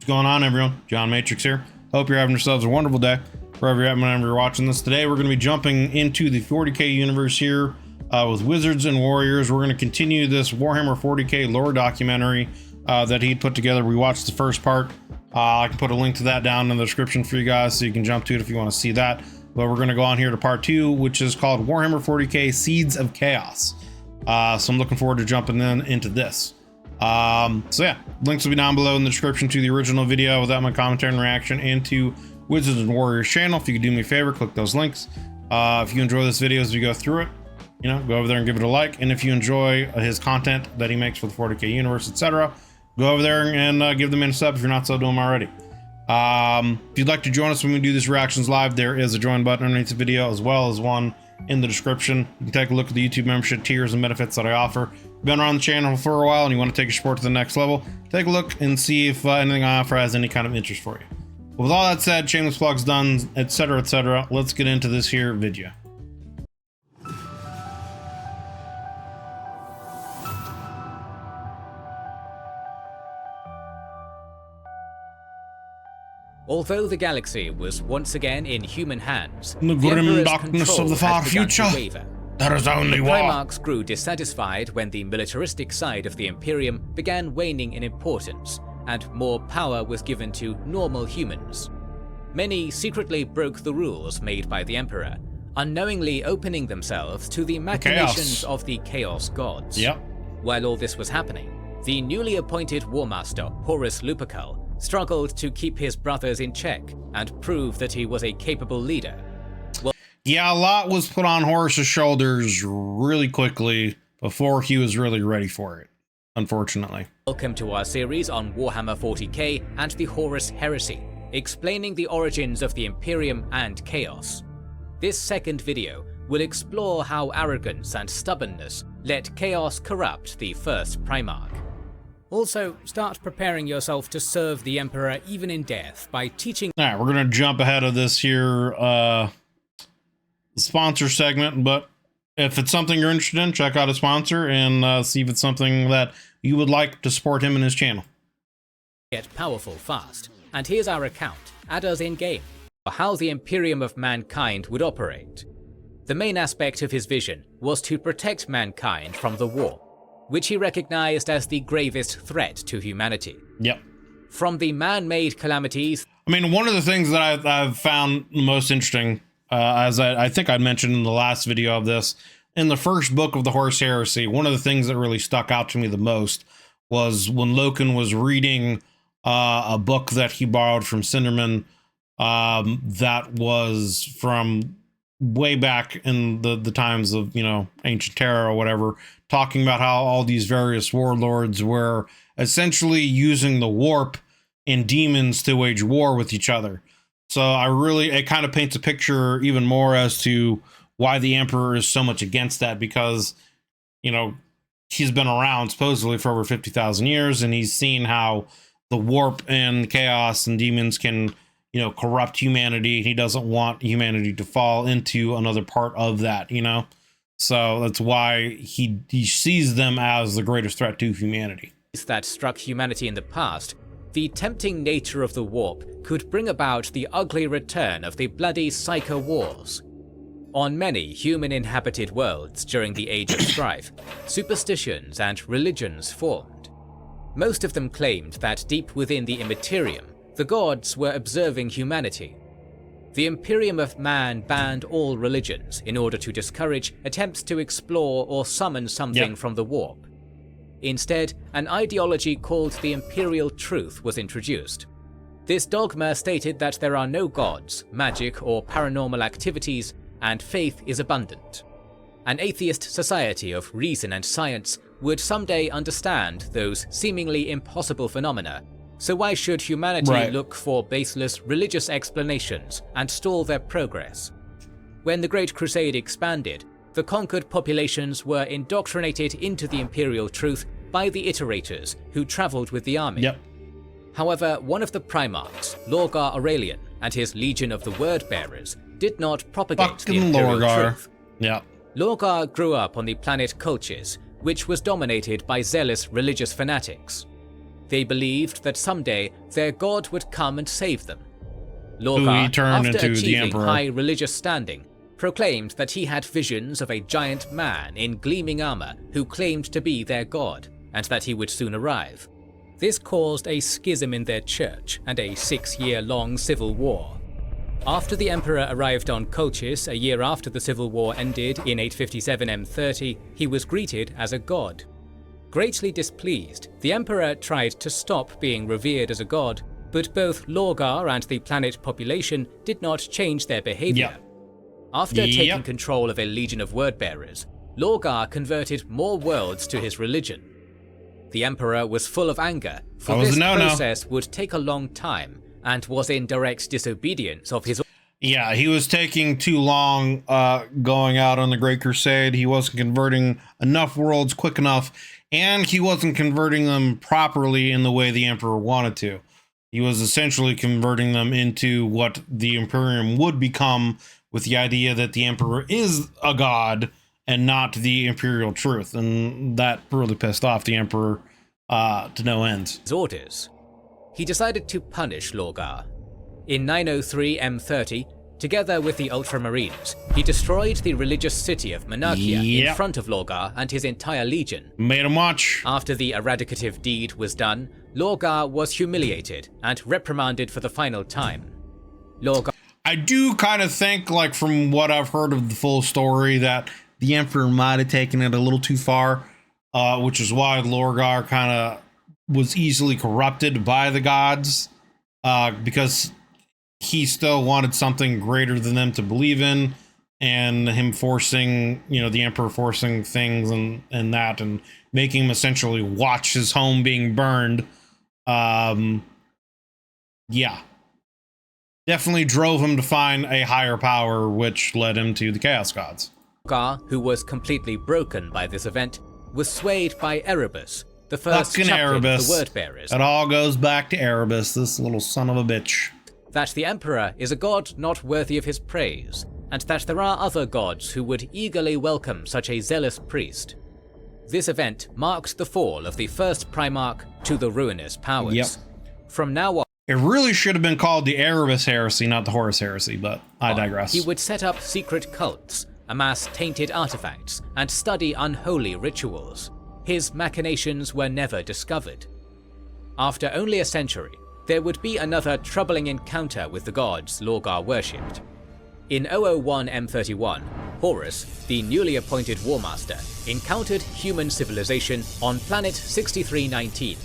What's going on, everyone? John Matrix here. Hope you're having yourselves a wonderful day wherever you're at whenever you're watching this. Today we're going to be jumping into the 40k universe here with Wizards and Warriors. We're going to continue this Warhammer 40k Lore documentary that he put together. We watched the first part. I can put a link to that down in the description for you guys so you can jump to it if you want to see that. But we're going to go on here to part 2, which is called Warhammer 40k Seeds of Chaos. So I'm looking forward to jumping into this. So yeah, links will be down below in the description to the original video without my commentary and reaction, and to Wizards and Warriors channel. If you could do me a favor, click those links. If you enjoy this video as we go through it, you know, go over there and give it a like. And if you enjoy his content that he makes for the 40k universe, etc., go over there and give the man a sub if you're not so doing already. If you'd like to join us when we do these reactions live, there is a join button underneath the video, as well as one in the description. You can take a look at the YouTube membership tiers and benefits that I offer. If you've been around the channel for a while and you want to take your sport to the next level, take a look and see if anything I offer has any kind of interest for you. But with all that said, shameless plugs done, etc., etc., let's get into this here video. Although the galaxy was once again in human hands, in the grim darkness of the far future, there is only war. Primarchs grew dissatisfied when the militaristic side of the Imperium began waning in importance, and more power was given to normal humans. Many secretly broke the rules made by the Emperor, unknowingly opening themselves to the machinations of the Chaos Gods. Yep. While all this was happening, the newly appointed War Master, Horus Lupercal, struggled to keep his brothers in check and prove that he was a capable leader. Well, yeah, a lot was put on Horus's shoulders really quickly before he was really ready for it, unfortunately. Welcome to our series on Warhammer 40k and the Horus Heresy, explaining the origins of the Imperium and Chaos. This second video will explore how arrogance and stubbornness let Chaos corrupt the first Primarch. Also, start preparing yourself to serve the Emperor even in death by teaching. All right, we're going to jump ahead of this here sponsor segment, but if it's something you're interested in, check out a sponsor and see if it's something that you would like to support him and his channel. Get powerful fast, and here's our account, add us in-game, for how the Imperium of mankind would operate. The main aspect of his vision was to protect mankind from the war, which he recognized as the gravest threat to humanity. Yep. From the man-made calamities... I mean, one of the things that I've found most interesting, as I think I mentioned in the last video of this, in the first book of the Horus Heresy, one of the things that really stuck out to me the most was when Loken was reading a book that he borrowed from Cinderman that was from way back in the times of, you know, ancient Terra or whatever, talking about how all these various warlords were essentially using the warp and demons to wage war with each other. So it kind of paints a picture even more as to why the Emperor is so much against that, because, you know, he's been around supposedly for over 50,000 years, and he's seen how the warp and chaos and demons can, you know, corrupt humanity. He doesn't want humanity to fall into another part of that, you know? So that's why he sees them as the greatest threat to humanity. That struck humanity in the past, the tempting nature of the warp could bring about the ugly return of the bloody Psycho Wars. On many human-inhabited worlds during the Age of Strife, superstitions and religions formed. Most of them claimed that deep within the Immaterium, the gods were observing humanity. The Imperium of Man banned all religions in order to discourage attempts to explore or summon something from the warp. Instead, an ideology called the Imperial Truth was introduced. This dogma stated that there are no gods, magic, or paranormal activities, and faith is abundant. An atheist society of reason and science would someday understand those seemingly impossible phenomena. So why should humanity look for baseless religious explanations and stall their progress? When the Great Crusade expanded, the conquered populations were indoctrinated into the imperial truth by the iterators who traveled with the army. Yep. However, one of the Primarchs, Lorgar Aurelian, and his Legion of the Word-Bearers did not propagate the imperial truth. Yeah. Lorgar grew up on the planet Colchis, which was dominated by zealous religious fanatics. They believed that someday their god would come and save them. Who Lorgar, he turned after into the achieving Emperor. high religious standing, proclaimed that he had visions of a giant man in gleaming armor who claimed to be their god, and that he would soon arrive. This caused a schism in their church and a 6-year-long civil war. After the Emperor arrived on Colchis a year after the civil war ended in 857 M30, he was greeted as a god. Greatly displeased, the Emperor tried to stop being revered as a god, but both Lorgar and the planet population did not change their behavior. Yep. After taking control of a legion of word-bearers, Lorgar converted more worlds to his religion. The Emperor was full of anger, for this process would take a long time, and was in direct disobedience of his... Yeah, he was taking too long going out on the Great Crusade. He wasn't converting enough worlds quick enough, and he wasn't converting them properly in the way the Emperor wanted to. He was essentially converting them into what the Imperium would become, with the idea that the Emperor is a god and not the imperial truth. And that really pissed off the Emperor to no end. Orders. He decided to punish Lorgar. In 903 M30, together with the Ultramarines, he destroyed the religious city of Monarchia in front of Lorgar and his entire legion. Made him watch. After the eradicative deed was done, Lorgar was humiliated and reprimanded for the final time. Lorgar... I do kind of think, like, from what I've heard of the full story, that the Emperor might have taken it a little too far, which is why Lorgar kind of was easily corrupted by the gods, because he still wanted something greater than them to believe in, and him forcing, you know, the Emperor forcing things and that, and making him essentially watch his home being burned. Yeah. Definitely drove him to find a higher power, which led him to the Chaos Gods. Lorgar, who was completely broken by this event, was swayed by Erebus, the first Fucking chaplain Erebus. of the Word-Bearers. It all goes back to Erebus, this little son of a bitch. That the Emperor is a god not worthy of his praise, and that there are other gods who would eagerly welcome such a zealous priest. This event marked the fall of the first Primarch to the ruinous powers. Yep. From now on, It really should have been called the Erebus Heresy, not the Horus Heresy, but I digress. he would set up secret cults, amass tainted artifacts, and study unholy rituals. His machinations were never discovered. After only a century, there would be another troubling encounter with the gods Lorgar worshipped. In 001 M31, Horus, the newly appointed War Master, encountered human civilization on planet 6319.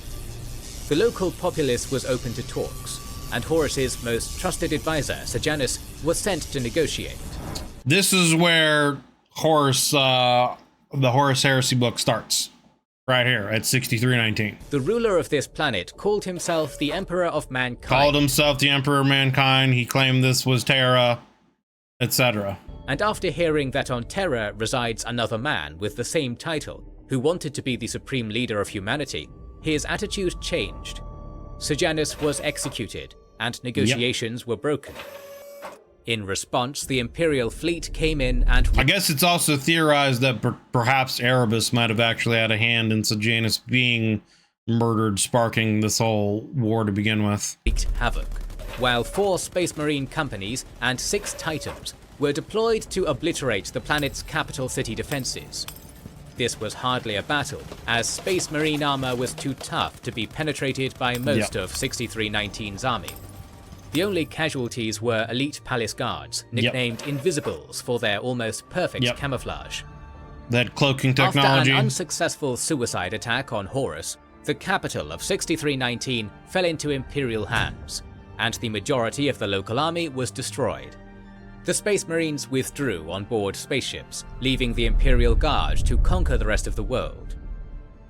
The local populace was open to talks, and Horus's most trusted advisor, Sejanus, was sent to negotiate. This is where Horus, the Horus Heresy book starts. Right here at 6319. The ruler of this planet called himself the Emperor of Mankind. Called himself the Emperor of Mankind. He claimed this was Terra, etc. And after hearing that on Terra resides another man with the same title, who wanted to be the supreme leader of humanity, his attitude changed. Sejanus was executed, and negotiations were broken. In response, the Imperial fleet came in and... I guess it's also theorized that perhaps Erebus might have actually had a hand in Sejanus being murdered, sparking this whole war to begin with. Wreaked havoc, while 4 Space Marine companies and 6 Titans were deployed to obliterate the planet's capital city defenses. This was hardly a battle, as Space Marine armor was too tough to be penetrated by most of 6319's army. The only casualties were elite palace guards, nicknamed Invisibles for their almost perfect camouflage. That cloaking technology. After an unsuccessful suicide attack on Horus, the capital of 6319 fell into Imperial hands, and the majority of the local army was destroyed. The Space Marines withdrew on board spaceships, leaving the Imperial Guard to conquer the rest of the world.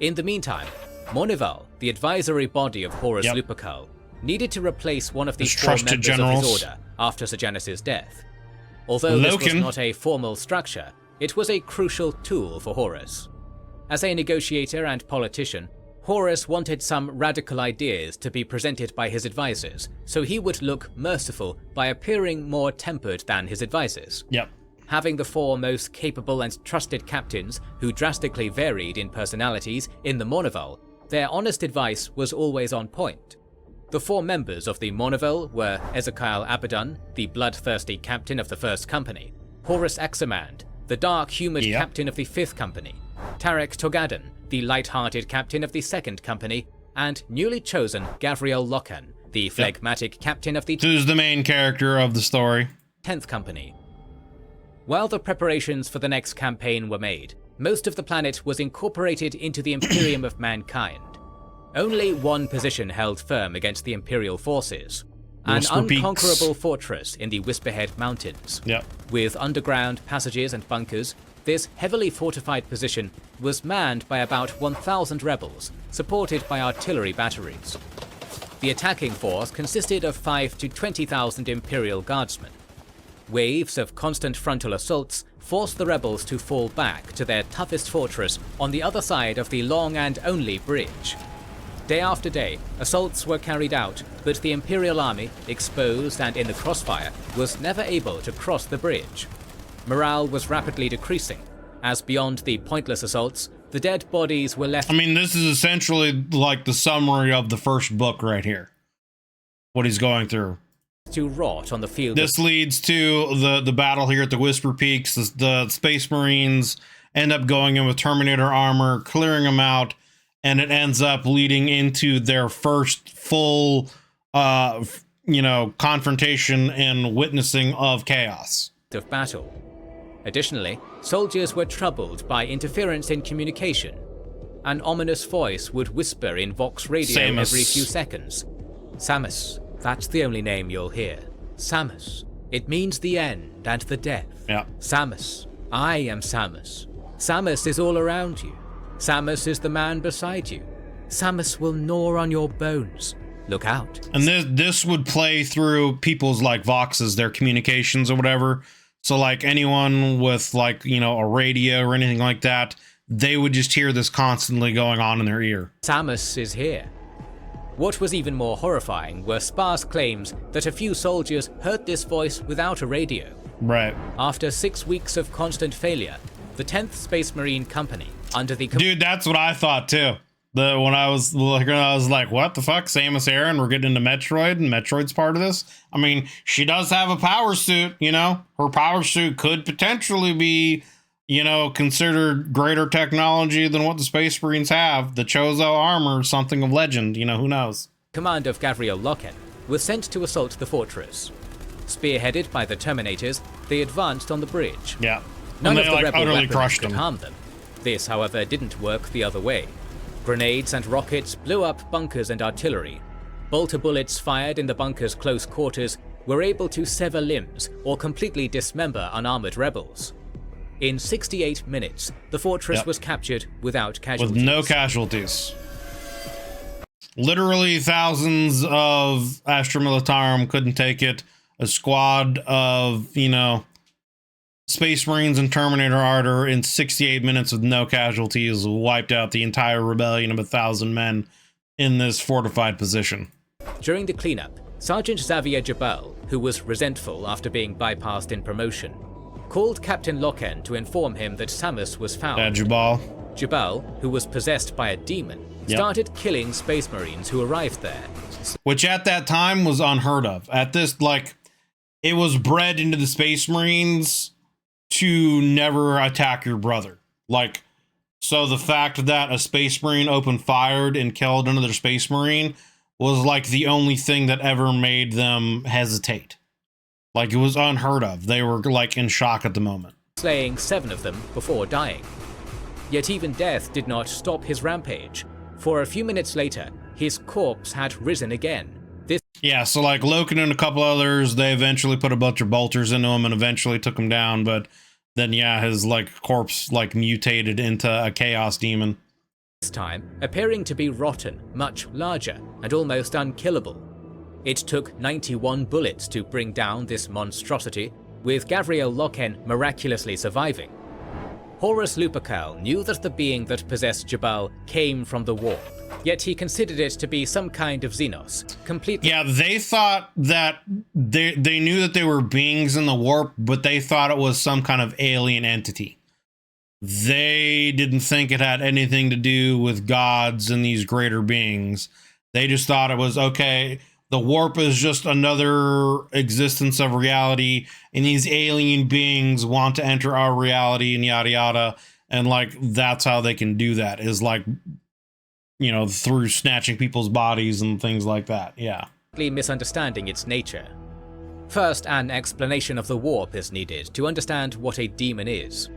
In the meantime, Mournival, the advisory body of Horus Lupercal, needed to replace one of the 4 members of his order after Sejanus' death. Although this was not a formal structure, it was a crucial tool for Horus. As a negotiator and politician, Horus wanted some radical ideas to be presented by his advisors, so he would look merciful by appearing more tempered than his advisors. Having the 4 most capable and trusted captains, who drastically varied in personalities, in the Mournival, Their honest advice was always on point. The 4 members of the Mournival were Ezekiel Abaddon, the bloodthirsty captain of the 1st Company, Horus Aximand, the dark-humoured captain of the 5th Company, Tarek Togaden, the light-hearted captain of the 2nd Company, and newly chosen Gavriel Loken, the phlegmatic captain of the who's the main character of the story, 10th Company. While the preparations for the next campaign were made, most of the planet was incorporated into the Imperium of Mankind. Only one position held firm against the Imperial forces, an unconquerable fortress in the Whisperhead Mountains. With underground passages and bunkers, this heavily fortified position was manned by about 1,000 rebels, supported by artillery batteries. The attacking force consisted of 5,000 to 20,000 Imperial guardsmen. Waves of constant frontal assaults forced the rebels to fall back to their toughest fortress on the other side of the long and only bridge. Day after day, assaults were carried out, but the Imperial army, exposed and in the crossfire, was never able to cross the bridge. Morale was rapidly decreasing, as beyond the pointless assaults, the dead bodies were left. I mean, this is essentially like the summary of the first book right here. What he's going through. To rot on the field. This leads to the battle here at the Whisper Peaks. The Space Marines end up going in with Terminator armor, clearing them out, and it ends up leading into their first full, confrontation and witnessing of chaos. Of battle. Additionally, soldiers were troubled by interference in communication. An ominous voice would whisper in Vox radio every few seconds. Samus, that's the only name you'll hear. Samus. It means the end and the death. Samus. I am Samus. Samus is all around you. Samus is the man beside you. Samus will gnaw on your bones. Look out. And this would play through people's like Voxes, their communications or whatever. So like anyone with like, a radio or anything like that, they would just hear this constantly going on in their ear. Samus is here. What was even more horrifying were sparse claims that a few soldiers heard this voice without a radio. Right. After 6 weeks of constant failure, the 10th Space Marine Company, under the... Dude, that's what I thought too. When I was like, what the fuck? Samus Aran, we're getting into Metroid, and Metroid's part of this? I mean, she does have a power suit, Her power suit could potentially be, considered greater technology than what the Space Marines have. The Chozo armor, something of legend, who knows? Command of Gavriel Loken was sent to assault the fortress. Spearheaded by the Terminators, they advanced on the bridge. None of the rebel weapons could harm them. This, however, didn't work the other way. Grenades and rockets blew up bunkers and artillery. Bolter bullets fired in the bunker's close quarters were able to sever limbs or completely dismember unarmored rebels. In 68 minutes, the fortress was captured without casualties. With no casualties. Literally thousands of Astra Militarum couldn't take it. A squad of, Space Marines and Terminator Ardor in 68 minutes with no casualties wiped out the entire rebellion of 1,000 men in this fortified position. During the cleanup, Sergeant Xavier Jabal, who was resentful after being bypassed in promotion, called Captain Loken to inform him that Samus was found. Jabal. Jabal, who was possessed by a demon, started killing Space Marines who arrived there. Which at that time was unheard of. At this, it was bred into the Space Marines to never attack your brother. So the fact that a Space Marine opened fired and killed another Space Marine was the only thing that ever made them hesitate. It was unheard of. They were in shock at the moment. Slaying 7 of them before dying. Yet even death did not stop his rampage. For a few minutes later, his corpse had risen again. So Loken and a couple others, they eventually put a bunch of bolters into him and eventually took him down, but then his corpse mutated into a chaos demon. This time appearing to be rotten, much larger, and almost unkillable. It took 91 bullets to bring down this monstrosity, with Gavriel Loken miraculously surviving. Horus Lupercal knew that the being that possessed Jabal came from the warp, yet he considered it to be some kind of Xenos, completely... Yeah, they thought that they knew that they were beings in the warp, but they thought it was some kind of alien entity. they didn't think it had anything to do with gods and these greater beings. They just thought it was, okay, the warp is just another existence of reality, and these alien beings want to enter our reality and yada yada. And like, that's how they can do that, is like, you know, through snatching people's bodies and things like that. Yeah. Misunderstanding its nature. First, an explanation of the warp is needed to understand what a demon is.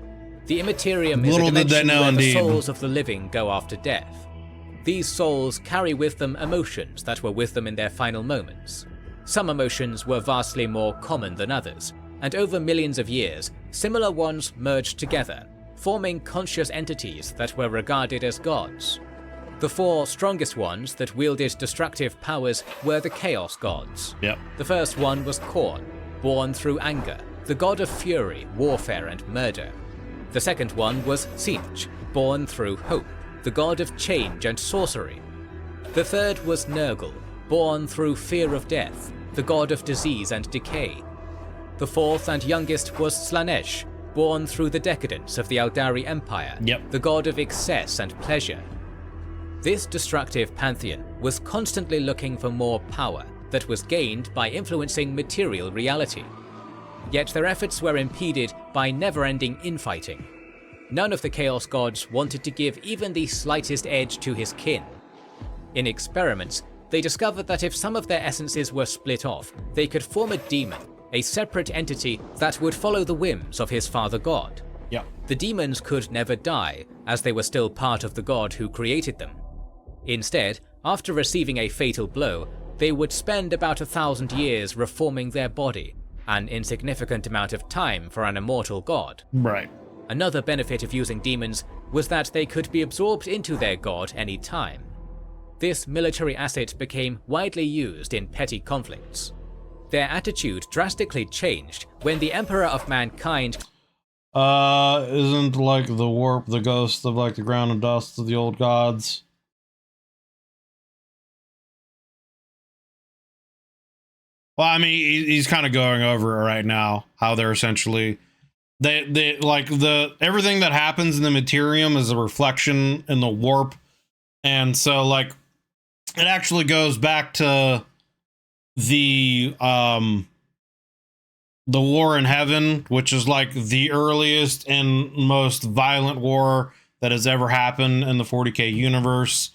The Immaterium is a dimension where the souls of the living go after death. These souls carry with them emotions that were with them in their final moments. Some emotions were vastly more common than others, and over millions of years, similar ones merged together, forming conscious entities that were regarded as gods. The four strongest ones that wielded destructive powers were the Chaos Gods. Yep. The first one was Khorne, born through anger, the god of fury, warfare, and murder. The second one was Tzeentch, born through hope, the god of change and sorcery. The third was Nurgle, born through fear of death, the god of disease and decay. The fourth and youngest was Slaanesh, born through the decadence of the Eldari Empire, the god of excess and pleasure. This destructive pantheon was constantly looking for more power that was gained by influencing material reality. Yet their efforts were impeded by never-ending infighting. None of the Chaos Gods wanted to give even the slightest edge to his kin. In experiments, they discovered that if some of their essences were split off, they could form a demon, a separate entity that would follow the whims of his father god. The demons could never die, as they were still part of the god who created them. Instead, after receiving a fatal blow, they would spend about 1,000 years reforming their body, an insignificant amount of time for an immortal god. Right. Another benefit of using demons was that they could be absorbed into their god any time. This military asset became widely used in petty conflicts. Their attitude drastically changed when the Emperor of Mankind isn't like the warp the ghost of like the ground and dust of the old gods? Well, I mean, he's kind of going over it right now, how they're essentially, they like everything that happens in the Materium is a reflection in the warp. And so like, it actually goes back to the war in heaven, which is like the earliest and most violent war that has ever happened in the 40k universe,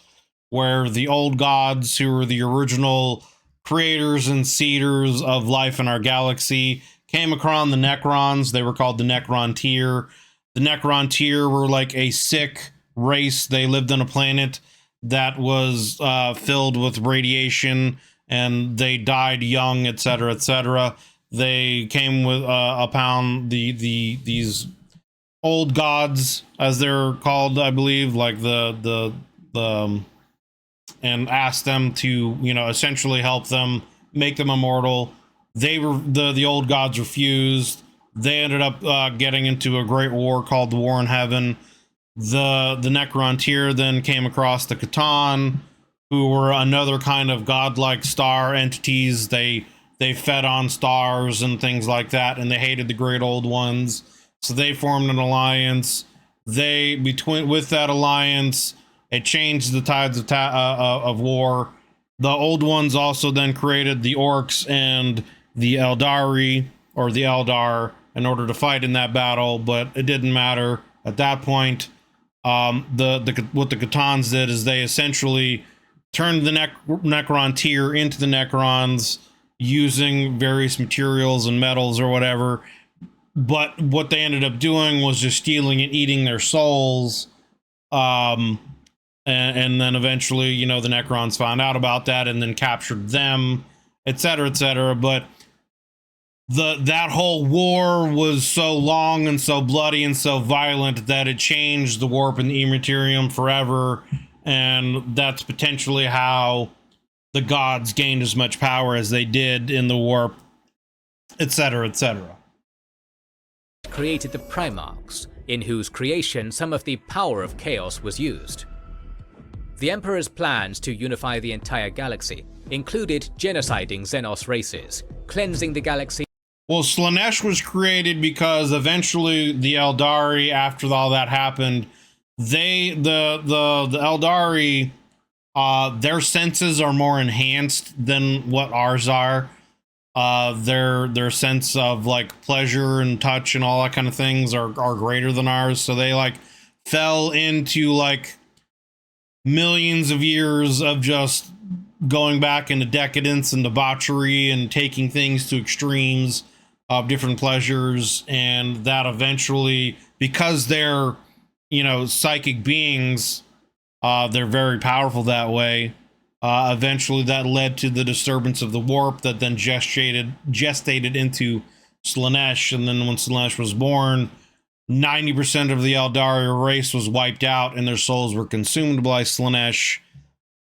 where the old gods, who were the original creators and seeders of life in our galaxy, came across the Necrons. They were called the Necron Tier. The Necron Tier were like a sick race. They lived on a planet that was filled with radiation, and they died young, etc., etc. They came with upon these old gods, as they're called, I believe, like the and asked them to, you know, essentially help them, make them immortal. They were the old gods refused. They ended up getting into a great war called the War in Heaven. The Necron Tier then came across the Catan, who were another kind of godlike star entities. They fed on stars and things like that, and they hated the great old ones. So they formed an alliance. With that alliance, it changed the tides of war. The old ones also then created the Orcs and the Eldari, or the Eldar, in order to fight in that battle, but it didn't matter at that point. What the Catans did is they essentially turned the Necron Tier into the Necrons using various materials and metals or whatever. But what they ended up doing was just stealing and eating their souls. And then eventually, you know, the Necrons found out about that and then captured them, etc., etc. But that whole war was so long and so bloody and so violent that it changed the warp and the Immaterium forever. And that's potentially how the gods gained as much power as they did in the warp, etc., etc. Created the Primarchs, in whose creation some of the power of chaos was used. The Emperor's plans to unify the entire galaxy included genociding Xenos races, cleansing the galaxy Well, Slaanesh was created because eventually the Eldari, after all that happened, the Eldari, their senses are more enhanced than what ours are. Their sense of like pleasure and touch and all that kind of things are greater than ours. So they like fell into like millions of years of just going back into decadence and debauchery and taking things to extremes of different pleasures, and that eventually, because they're, you know, psychic beings, they're very powerful that way. Eventually that led to the disturbance of the warp that then gestated into Slaanesh, and then when Slaanesh was born, 90% of the Eldari race was wiped out and their souls were consumed by Slaanesh,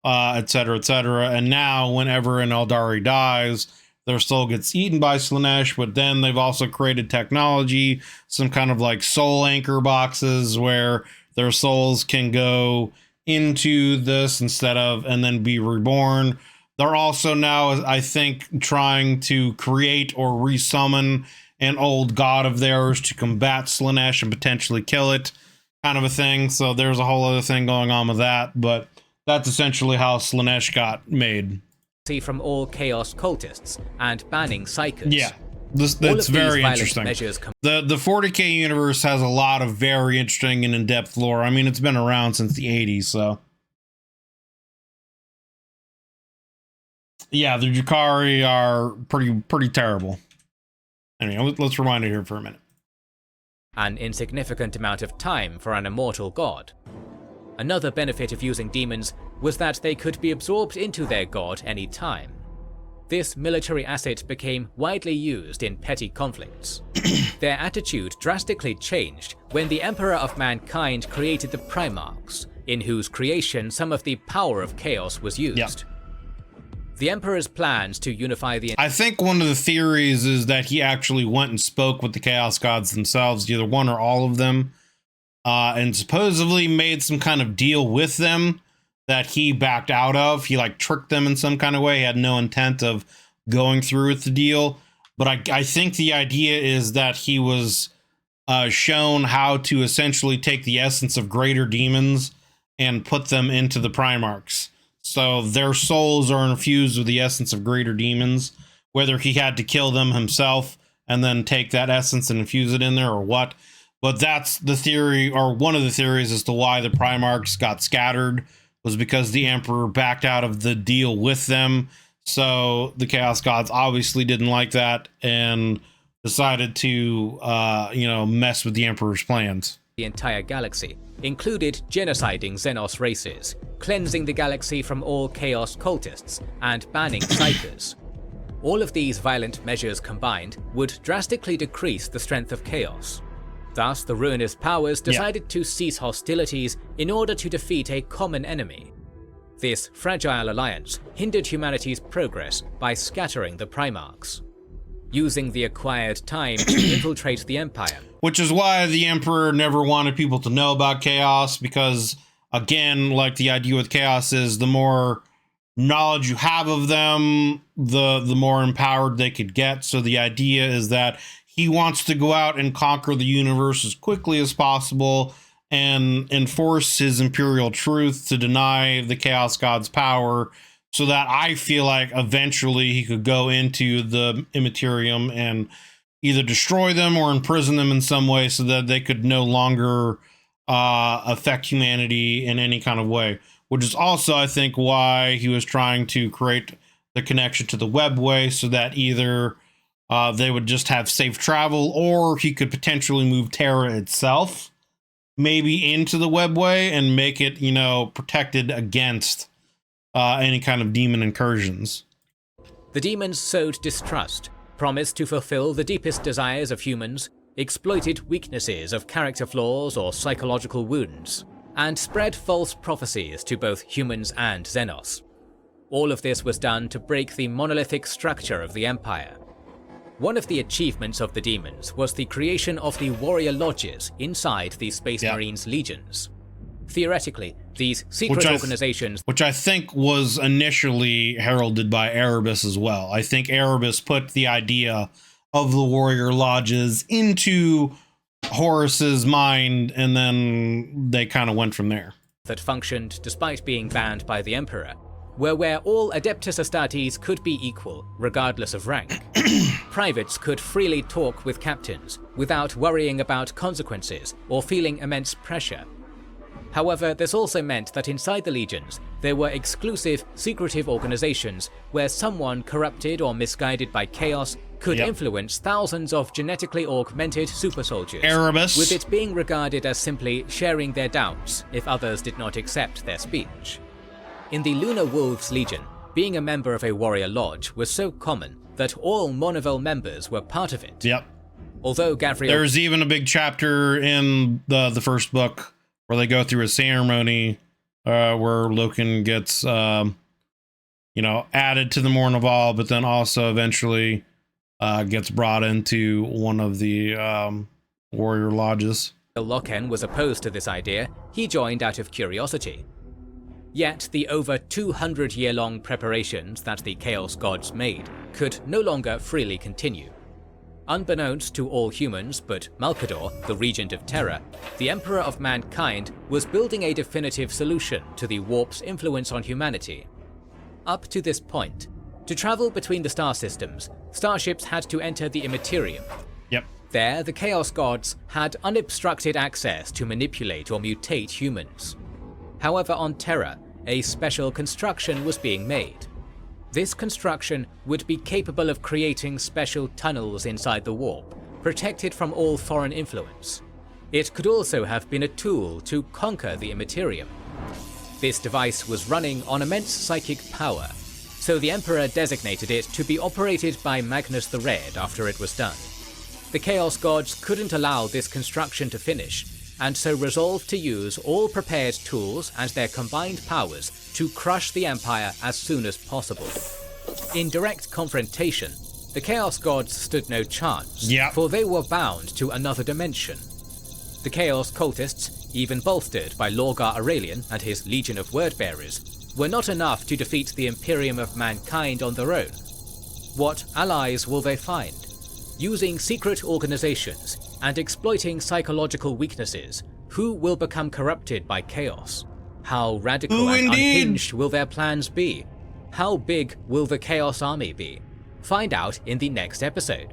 etc., etc. And now whenever an Eldari dies, their soul gets eaten by Slaanesh, but then they've also created technology, some kind of like soul anchor boxes where their souls can go into this instead of, and then be reborn. They're also now, I think, trying to create or resummon an old god of theirs to combat Slaanesh and potentially kill it, kind of a thing. So there's a whole other thing going on with that, but that's essentially how Slaanesh got made. From all chaos cultists and banning psychers. Yeah, that's very interesting. The 40k universe has a lot of very interesting and in-depth lore. I mean, it's been around since the 80s, so yeah, the Drukhari are pretty terrible. Anyway, let's rewind it here for a minute. An insignificant amount of time for an immortal god. Another benefit of using demons was that they could be absorbed into their god any time. This military asset became widely used in petty conflicts. Their attitude drastically changed when the Emperor of Mankind created the Primarchs, in whose creation some of the power of chaos was used. Yep. The Emperor's plans to unify the... I think one of the theories is that he actually went and spoke with the Chaos Gods themselves, either one or all of them, and supposedly made some kind of deal with them that he backed out of. He like tricked them in some kind of way. He had no intent of going through with the deal. But I think the idea is that he was shown how to essentially take the essence of greater demons and put them into the Primarchs. So their souls are infused with the essence of greater demons, whether he had to kill them himself and then take that essence and infuse it in there or what. But that's the theory, or one of the theories, as to why the Primarchs got scattered, was because the Emperor backed out of the deal with them. So the Chaos Gods obviously didn't like that and decided to, mess with the Emperor's plans. The entire galaxy included genociding Xenos races, cleansing the galaxy from all chaos cultists, and banning psychers. All of these violent measures combined would drastically decrease the strength of chaos. Thus, the ruinous powers decided to cease hostilities in order to defeat a common enemy. This fragile alliance hindered humanity's progress by scattering the Primarchs, using the acquired time to infiltrate the Empire. Which is why the Emperor never wanted people to know about chaos, because, again, like the idea with chaos is the more knowledge you have of them, the more empowered they could get. So the idea is that he wants to go out and conquer the universe as quickly as possible and enforce his imperial truth to deny the Chaos God's power, so that I feel like eventually he could go into the Immaterium and either destroy them or imprison them in some way so that they could no longer affect humanity in any kind of way. Which is also, I think, why he was trying to create the connection to the webway, so that either they would just have safe travel, or he could potentially move Terra itself maybe into the webway and make it, protected against any kind of demon incursions. The demons sowed distrust, promised to fulfill the deepest desires of humans, exploited weaknesses of character flaws or psychological wounds, and spread false prophecies to both humans and Xenos. All of this was done to break the monolithic structure of the Empire. One of the achievements of the demons was the creation of the warrior lodges inside the Space Marines legions. Theoretically, these secret organizations... Which I think was initially heralded by Erebus as well. I think Erebus put the idea of the warrior lodges into Horus's mind, and then they kind of went from there. That functioned despite being banned by the Emperor were where all Adeptus Astartes could be equal, regardless of rank. Privates could freely talk with captains without worrying about consequences or feeling immense pressure. However, this also meant that inside the legions, there were exclusive, secretive organizations where someone corrupted or misguided by chaos could influence thousands of genetically augmented super soldiers, Erebus, with it being regarded as simply sharing their doubts if others did not accept their speech. In the Lunar Wolves Legion, being a member of a warrior lodge was so common that all Monovel members were part of it. Yep. Although Gavriel... There's even a big chapter in the first book where they go through a ceremony where Loken gets, you know, added to the Mournival, but then also eventually gets brought into one of the warrior lodges. Loken was opposed to this idea. He joined out of curiosity. Yet the over 200-year-long preparations that the Chaos Gods made could no longer freely continue. Unbeknownst to all humans but Malkador, the Regent of Terra, the Emperor of Mankind was building a definitive solution to the warp's influence on humanity. Up to this point, to travel between the star systems, starships had to enter the Immaterium. Yep. There, the Chaos Gods had unobstructed access to manipulate or mutate humans. However, on Terra, a special construction was being made. This construction would be capable of creating special tunnels inside the warp, protected from all foreign influence. It could also have been a tool to conquer the Immaterium. This device was running on immense psychic power, so the Emperor designated it to be operated by Magnus the Red after it was done. The Chaos Gods couldn't allow this construction to finish, and so resolved to use all prepared tools and their combined powers to crush the Empire as soon as possible. In direct confrontation, the Chaos Gods stood no chance, for they were bound to another dimension. The Chaos Cultists, even bolstered by Lorgar Aurelian and his Legion of Wordbearers, were not enough to defeat the Imperium of Mankind on their own. What allies will they find? Using secret organizations and exploiting psychological weaknesses, who will become corrupted by chaos? How radical and unhinged will their plans be? How big will the Chaos Army be? Find out in the next episode.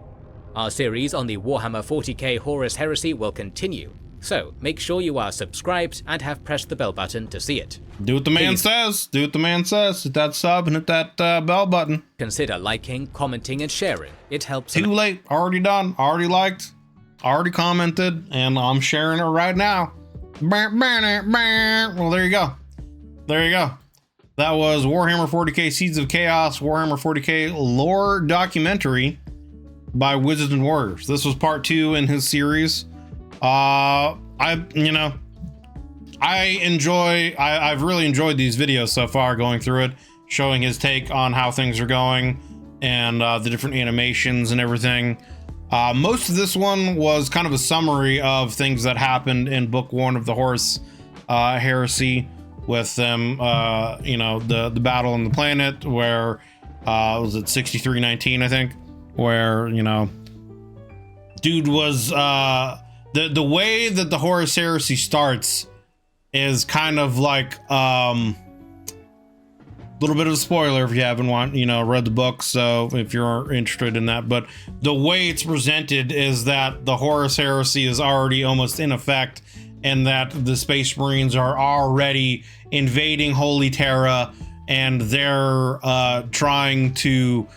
Our series on the Warhammer 40k Horus Heresy will continue, so make sure you are subscribed and have pressed the bell button to see it. Do what the man says. Do what the man says. Hit that sub and hit that bell button. Consider liking, commenting, and sharing. It helps. Too late. Already done. Already liked. Already commented. And I'm sharing it right now. Well, there you go. There you go. That was Warhammer 40k Seeds of Chaos, Warhammer 40k Lore documentary by Wizards and Warriors. This was part 2 in his series. I've really enjoyed these videos so far, going through it, showing his take on how things are going and the different animations and everything. Most of this one was kind of a summary of things that happened in book 1 of the Horus Heresy, with them, the battle on the planet where, was it 6319, I think, where, dude was, the way that the Horus Heresy starts is kind of like, little bit of a spoiler if you haven't read the book, so if you're interested in that, but the way it's presented is that the Horus Heresy is already almost in effect, and that the Space Marines are already invading Holy Terra, and they're trying to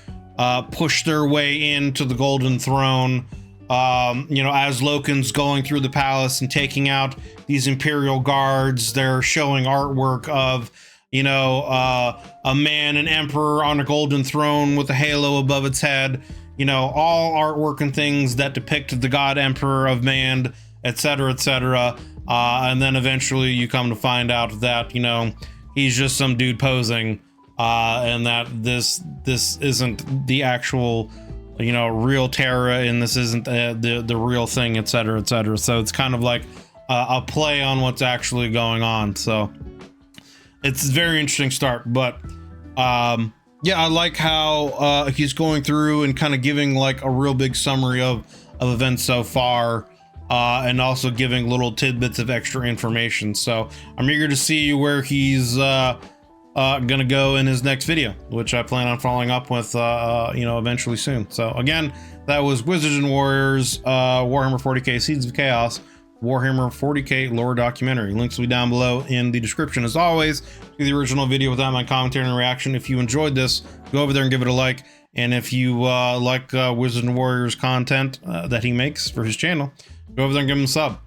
push their way into the Golden Throne, as Loken's going through the palace and taking out these Imperial guards. They're showing artwork of a man, an emperor on a golden throne with a halo above its head, all artwork and things that depict the god emperor of Mand, etc., etc. And then eventually you come to find out that, he's just some dude posing, and that this isn't the actual, real Terra, and this isn't the real thing, etc., etc. So it's kind of like a play on what's actually going on. So it's a very interesting start, but Yeah, I like how he's going through and kind of giving like a real big summary of events so far, and also giving little tidbits of extra information. So I'm eager to see where he's gonna go in his next video, which I plan on following up with you know, eventually soon. So again, that was Wizards and Warriors, Warhammer 40k Seeds of Chaos, Warhammer 40k Lore documentary. Links will be down below in the description as always to the original video without my commentary and reaction. If you enjoyed this, go over there and give it a like. And if you like Wizards and Warriors content that he makes for his channel, go over there and give him a sub.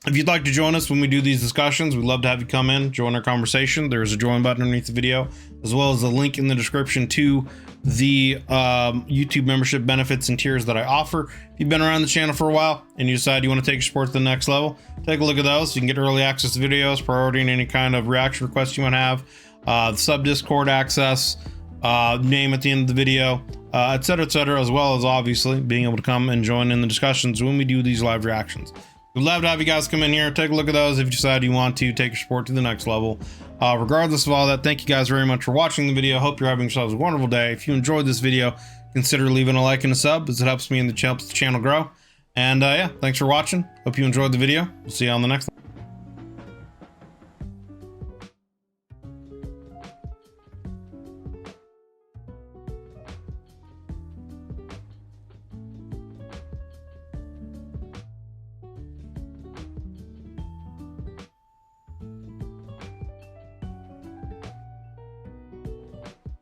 If you'd like to join us when we do these discussions, we'd love to have you come in, join our conversation. There's a join button underneath the video, as well as a link in the description to the YouTube membership benefits and tiers that I offer. If you've been around the channel for a while and you decide you want to take your support to the next level, take a look at those. You can get early access to videos, priority in any kind of reaction requests you might have, the sub Discord access, name at the end of the video, etc., as well as obviously being able to come and join in the discussions when we do these live reactions. We'd love to have you guys come in here, take a look at those if you decide you want to take your support to the next level. Regardless of all that, thank you guys very much for watching the video. Hope you're having yourselves a wonderful day. If you enjoyed this video, consider leaving a like and a sub, as it helps me and helps the channel grow. And yeah, thanks for watching. Hope you enjoyed the video. We'll see you on the next one.